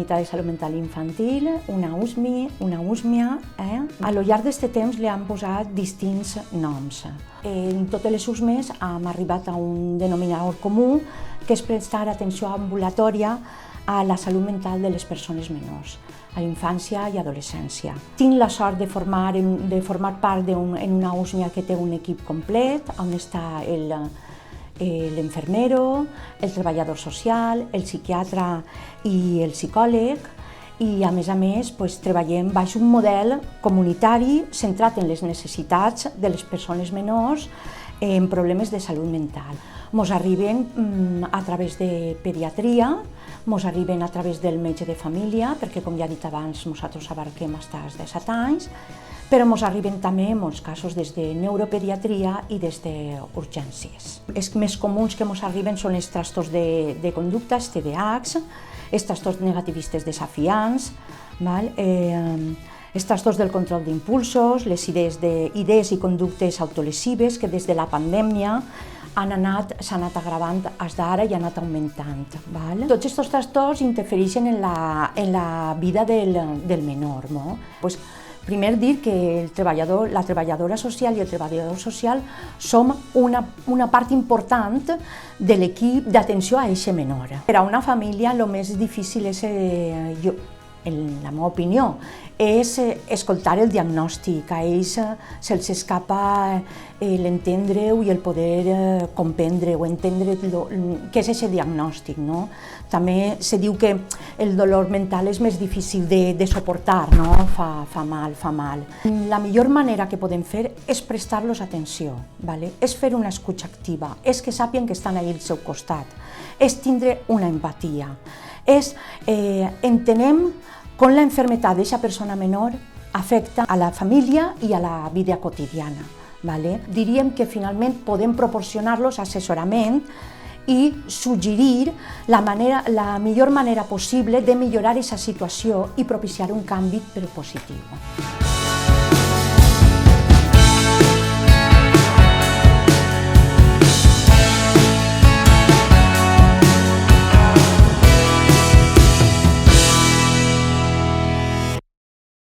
Unitat de Salut Mental Infantil, una USMIA. A lo llarg d'aquest temps li han posat distints noms. En totes les USMEs hem arribat a un denominador comú, que és prestar atenció ambulatòria a la salut mental de les persones menors, a infància i adolescència. Tinc la sort de formar part en una USMIA que té un equip complet, on està l'infermero, el treballador social, el psiquiatre i el psicòleg, i a més treballem baix un model comunitari centrat en les necessitats de les persones menors en problemes de salut mental. Ens arriben a través de pediatria, ens arriben a través del metge de família, perquè com ja he dit abans nosaltres abarquem fins als 17 anys, però ens arriben també en molts casos des de neuropediatria i des d'urgències. Els més comuns que ens arriben són els trastorns de conducta, els TDAHs, els trastorns negativistes desafiants, els trastorns del control d'impulsos, les idees i conductes autolesives que des de la pandèmia s'han anat agravant fins d'ara i han anat augmentant. Tots aquests trastorns interfereixen en la vida del menor. Primer dir que la treballadora social i el treballador social som una part important de l'equip d'atenció a aquest menor. Per a una família el més difícil és, en la meva opinió, és escoltar el diagnòstic. A ells se'ls escapa l'entendre-ho i el poder comprendre o entendre què és aquest diagnòstic. També se diu que el dolor mental és més difícil de suportar, fa mal. La millor manera que podem fer és prestar-los atenció, és fer una escucha activa, és que sàpiguen que estan allà al seu costat, és tindre una empatia, entenem com la enfermedad d'aquesta persona menor afecta a la família i a la vida quotidiana. Diríem que finalment podem proporcionar-los assessorament i suggerir la millor manera possible de millorar aquesta situació i propiciar un canvi per positiu.